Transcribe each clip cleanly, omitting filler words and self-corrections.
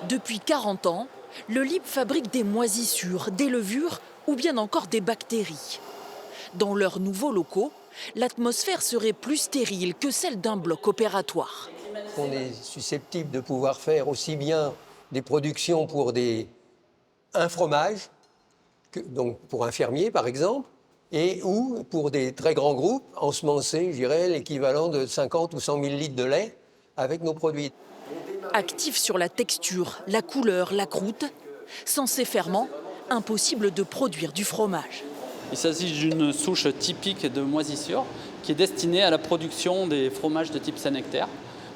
Depuis 40 ans, le LIB fabrique des moisissures, des levures ou bien encore des bactéries. Dans leurs nouveaux locaux, l'atmosphère serait plus stérile que celle d'un bloc opératoire. On est susceptible de pouvoir faire aussi bien des productions pour un fromage, donc pour un fermier par exemple, et ou pour des très grands groupes, ensemencer, je dirais, l'équivalent de 50 ou 100 000 litres de lait avec nos produits. Actifs sur la texture, la couleur, la croûte, sans ces ferments, impossible de produire du fromage. Il s'agit d'une souche typique de moisissure qui est destinée à la production des fromages de type Saint-Nectaire.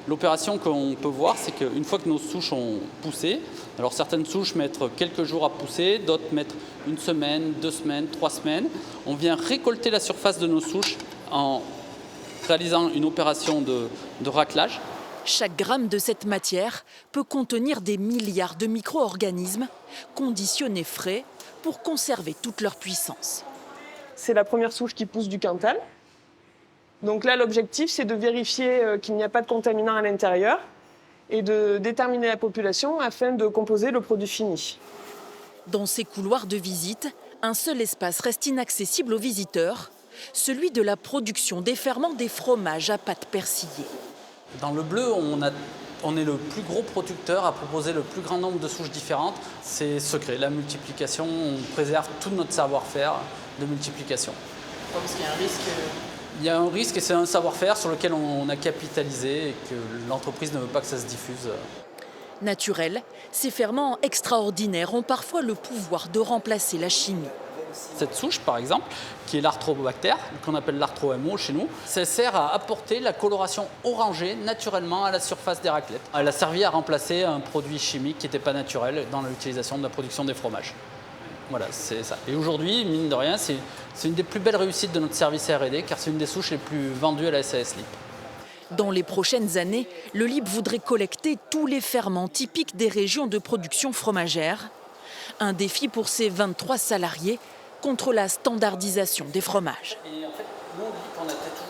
L'opération qu'on peut voir, c'est qu'une fois que nos souches ont poussé, alors certaines souches mettent quelques jours à pousser, d'autres mettent 1 semaine, 2 semaines, 3 semaines. On vient récolter la surface de nos souches en réalisant une opération de raclage. Chaque gramme de cette matière peut contenir des milliards de micro-organismes conditionnés frais pour conserver toute leur puissance. C'est la première souche qui pousse du Cantal. Donc là, l'objectif, c'est de vérifier qu'il n'y a pas de contaminants à l'intérieur et de déterminer la population afin de composer le produit fini. Dans ces couloirs de visite, un seul espace reste inaccessible aux visiteurs, celui de la production des ferments des fromages à pâte persillée. Dans le bleu, on est le plus gros producteur à proposer le plus grand nombre de souches différentes. C'est secret, la multiplication, on préserve tout notre savoir-faire de multiplication. Parce qu'il y a un risque. Il y a un risque et c'est un savoir-faire sur lequel on a capitalisé et que l'entreprise ne veut pas que ça se diffuse. Naturels, ces ferments extraordinaires ont parfois le pouvoir de remplacer la chimie. Cette souche, par exemple, qui est l'arthrobactère, qu'on appelle l'arthro-MO chez nous, ça sert à apporter la coloration orangée naturellement à la surface des raclettes. Elle a servi à remplacer un produit chimique qui n'était pas naturel dans l'utilisation de la production des fromages. Voilà, c'est ça. Et aujourd'hui, mine de rien, c'est une des plus belles réussites de notre service R&D, car c'est une des souches les plus vendues à la SAS LIB. Dans les prochaines années, le LIB voudrait collecter tous les ferments typiques des régions de production fromagère. Un défi pour ses 23 salariés contre la standardisation des fromages. Et en fait, nous, on dit qu'on a peut-être